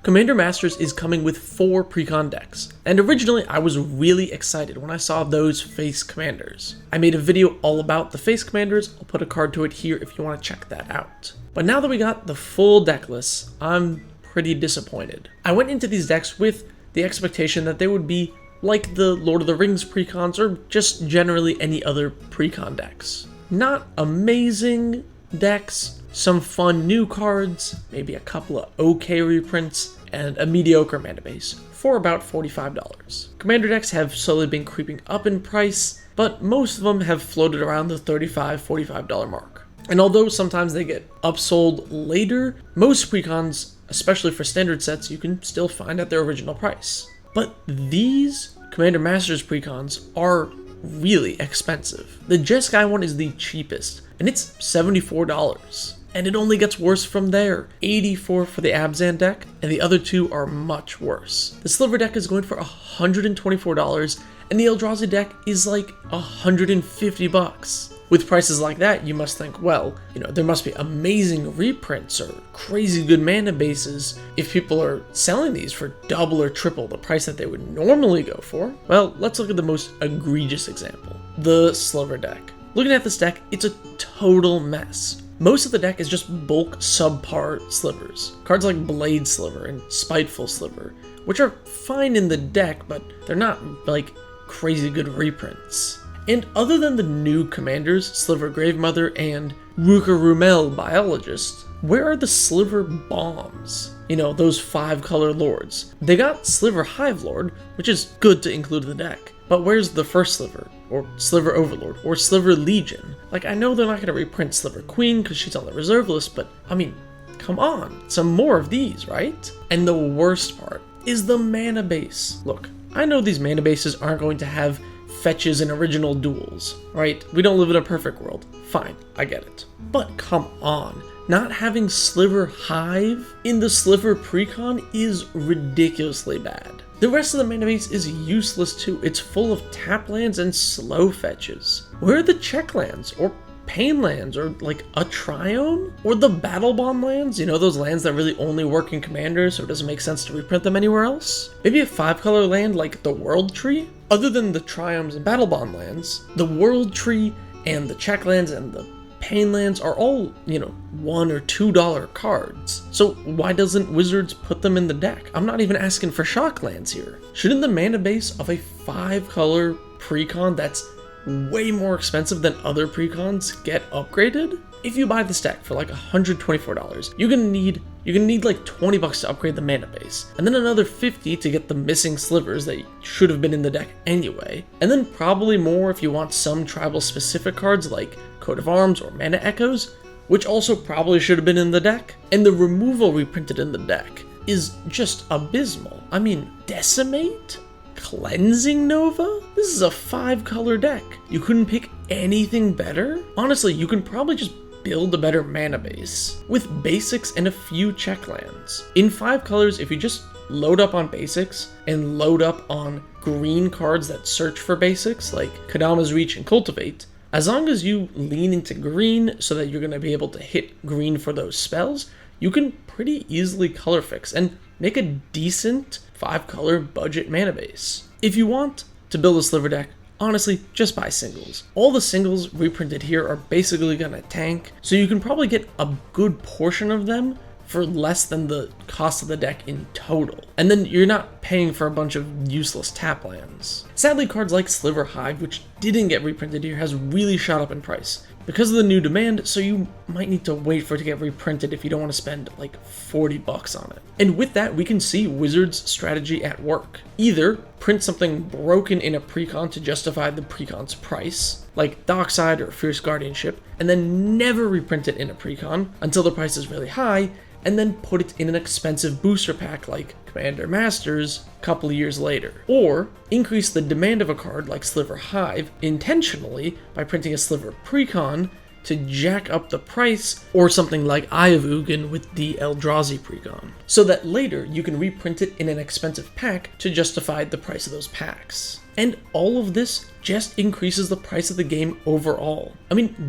Commander Masters is coming with 4 Precon decks, and originally I was really excited when I saw those face commanders. I made a video all about the face commanders, I'll put a card to it here if you want to check that out. But now that we got the full deck list, I'm pretty disappointed. I went into these decks with the expectation that they would be like the Lord of the Rings Precons or just generally any other Precon decks. Not amazing decks, some fun new cards, maybe a couple of okay reprints, and a mediocre mana base for about $45. Commander decks have slowly been creeping up in price, but most of them have floated around the $35, $45 mark. And although sometimes they get upsold later, most Precons, especially for standard sets, you can still find at their original price. But these Commander Masters Precons are really expensive. The Jeskai one is the cheapest, and it's $74. And it only gets worse from there. $84 for the Abzan deck, and the other two are much worse. The Sliver deck is going for $124, and the Eldrazi deck is like $150. With prices like that, you must think, well, there must be amazing reprints or crazy good mana bases if people are selling these for double or triple the price that they would normally go for. Well, let's look at the most egregious example, the Sliver deck. Looking at this deck, it's a total mess. Most of the deck is just bulk subpar slivers. Cards like Blade Sliver and Spiteful Sliver, which are fine in the deck, but they're not like crazy good reprints. And other than the new commanders, Sliver Gravemother and Ruka Rumel Biologist, where are the Sliver Bombs? Those 5-color lords. They got Sliver Hive Lord, which is good to include in the deck, but where's the first Sliver? Or Sliver Overlord? Or Sliver Legion? I know they're not going to reprint Sliver Queen because she's on the reserve list, but come on, some more of these, right? And the worst part is the mana base. Look, I know these mana bases aren't going to have fetches and original duels, right? We don't live in a perfect world. Fine, I get it. But come on, not having Sliver Hive in the Sliver Precon is ridiculously bad. The rest of the mana base is useless too. It's full of tap lands and slow fetches. Where are the check lands or pain lands or like a Triome? Or the Battle Bond lands? Those lands that really only work in Commander, so it doesn't make sense to reprint them anywhere else? Maybe a 5-color land like the World Tree? Other than the Triomes and Battle Bond lands, the World Tree and the check lands and the pain lands are all, $1 or $2 cards. So why doesn't Wizards put them in the deck? I'm not even asking for shock lands here. Shouldn't the mana base of a 5-color Precon that's way more expensive than other Precons get upgraded? If you buy this deck for like $124, you're gonna need like $20 to upgrade the mana base, and then another $50 to get the missing slivers that should have been in the deck anyway, and then probably more if you want some tribal specific cards like Coat of Arms or Mana Echoes, which also probably should have been in the deck. And the removal reprinted in the deck is just abysmal. Decimate? Cleansing Nova? This is a 5-color deck. You couldn't pick anything better? Honestly, you can probably just build a better mana base with basics and a few check lands. In 5 colors, if you just load up on basics and load up on green cards that search for basics like Kadama's Reach and Cultivate, as long as you lean into green so that you're going to be able to hit green for those spells, you can pretty easily color fix and make a decent 5-color budget mana base. If you want to build a Sliver deck, honestly, just buy singles. All the singles reprinted here are basically gonna tank, so you can probably get a good portion of them for less than the cost of the deck in total. And then you're not paying for a bunch of useless tap lands. Sadly, cards like Sliver Hive, which didn't get reprinted here, has really shot up in price because of the new demand, so you might need to wait for it to get reprinted if you don't want to spend like $40 on it. And with that, we can see Wizards' strategy at work. Either print something broken in a Precon to justify the Precon's price, like Dockside or Fierce Guardianship, and then never reprint it in a Precon until the price is really high, and then put it in an expensive booster pack like Commander Masters a couple of years later. Or increase the demand of a card like Sliver Hive intentionally by printing a Sliver Precon to jack up the price, or something like Eye of Ugin with the Eldrazi Precon, so that later you can reprint it in an expensive pack to justify the price of those packs. And all of this just increases the price of the game overall.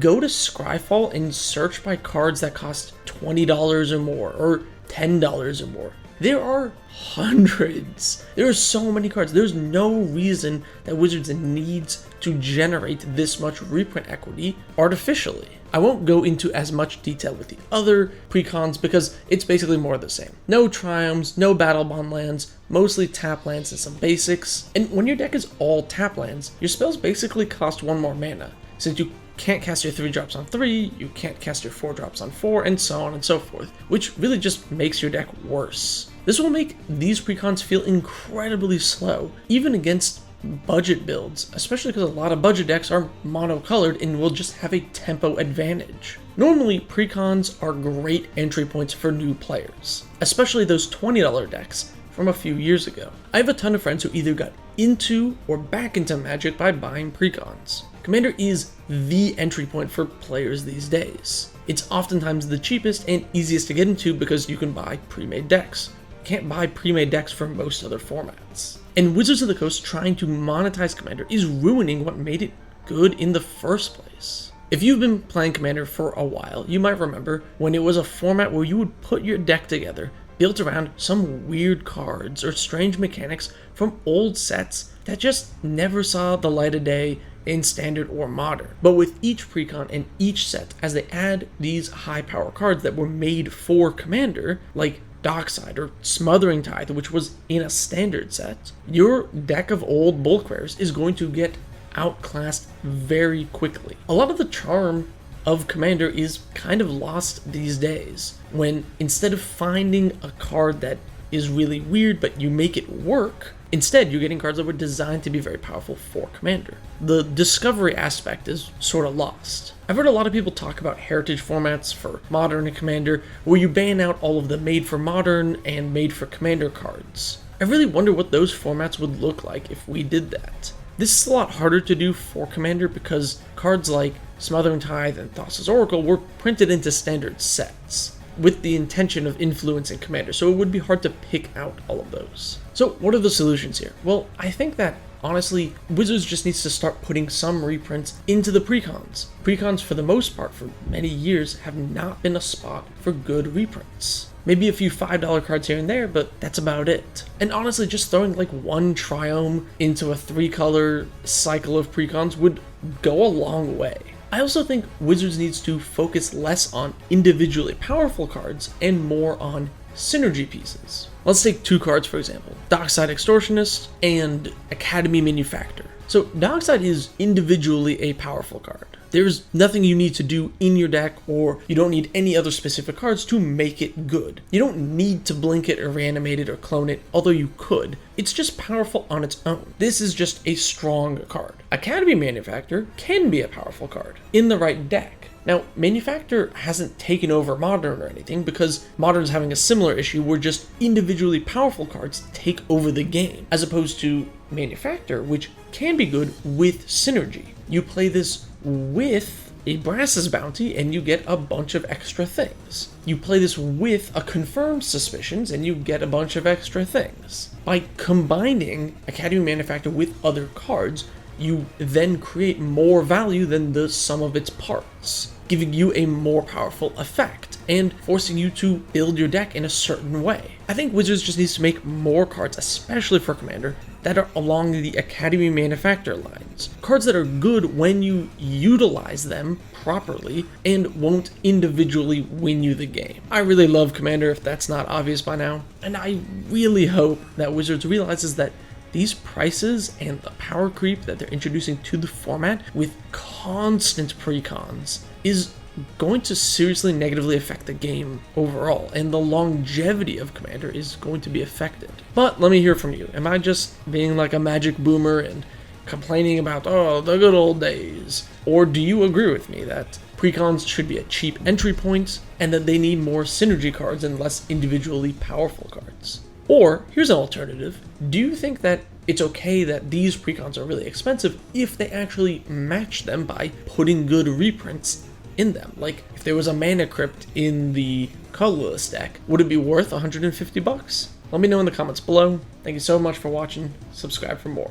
Go to Scryfall and search by cards that cost $20 or more, or $10 or more. there are hundreds. There are so many cards. There's no reason that Wizards needs to generate this much reprint equity artificially. I won't go into as much detail with the other precons because it's basically more of the same. No triomes, no battle bond lands, mostly tap lands and some basics. And when your deck is all tap lands, your spells basically cost 1 more mana. Since you can't cast your 3-drops on 3, you can't cast your 4-drops on 4, and so on and so forth, which really just makes your deck worse. This will make these precons feel incredibly slow, even against budget builds, especially because a lot of budget decks are monocolored and will just have a tempo advantage. Normally, precons are great entry points for new players, especially those $20 decks from a few years ago. I have a ton of friends who either got into or back into Magic by buying precons. Commander is the entry point for players these days. It's oftentimes the cheapest and easiest to get into because you can buy pre-made decks. You can't buy pre-made decks for most other formats. And Wizards of the Coast trying to monetize Commander is ruining what made it good in the first place. If you've been playing Commander for a while, you might remember when it was a format where you would put your deck together built around some weird cards or strange mechanics from old sets that just never saw the light of day in Standard or Modern. But with each precon and each set, as they add these high power cards that were made for Commander, like Dockside or Smothering Tithe, which was in a Standard set, your deck of old bulk rares is going to get outclassed very quickly. A lot of the charm of Commander is kind of lost these days, when instead of finding a card that is really weird but you make it work, instead you're getting cards that were designed to be very powerful for Commander. The discovery aspect is sort of lost. I've heard a lot of people talk about heritage formats for Modern and Commander, where you ban out all of the made for Modern and made for Commander cards. I really wonder what those formats would look like if we did that. This is a lot harder to do for Commander because cards like Smothering Tithe and Thassa's Oracle were printed into Standard sets with the intention of influencing Commander, so it would be hard to pick out all of those. So what are the solutions here? Well, I think that honestly, Wizards just needs to start putting some reprints into the precons. Precons, for the most part, for many years, have not been a spot for good reprints. Maybe a few $5 cards here and there, but that's about it. And honestly, just throwing like one Triome into a 3-color cycle of precons would go a long way. I also think Wizards needs to focus less on individually powerful cards and more on synergy pieces. Let's take 2 cards for example, Dockside Extortionist and Academy Manufactor. So Dockside is individually a powerful card. There's nothing you need to do in your deck, or you don't need any other specific cards to make it good. You don't need to blink it or reanimate it or clone it, although you could. It's just powerful on its own. This is just a strong card. Academy Manufactor can be a powerful card in the right deck. Now, Manufactor hasn't taken over Modern or anything because Modern's having a similar issue where just individually powerful cards take over the game, as opposed to Manufactor, which can be good with synergy. You play this with a Brass's Bounty and you get a bunch of extra things. You play this with a Confirmed Suspicions and you get a bunch of extra things. By combining Academy Manufactor with other cards, you then create more value than the sum of its parts, giving you a more powerful effect and forcing you to build your deck in a certain way. I think Wizards just needs to make more cards, especially for Commander, that are along the Academy Manufactor lines. Cards that are good when you utilize them properly and won't individually win you the game. I really love Commander, if that's not obvious by now, and I really hope that Wizards realizes that these prices and the power creep that they're introducing to the format with constant precons is going to seriously negatively affect the game overall, and the longevity of Commander is going to be affected. But let me hear from you. Am I just being like a Magic boomer and complaining about, oh, the good old days? Or do you agree with me that precons should be a cheap entry point and that they need more synergy cards and less individually powerful cards? Or, here's an alternative, do you think that it's okay that these precons are really expensive if they actually match them by putting good reprints in them? Like, if there was a Mana Crypt in the colorless deck, would it be worth $150? Let me know in the comments below. Thank you so much for watching. Subscribe for more.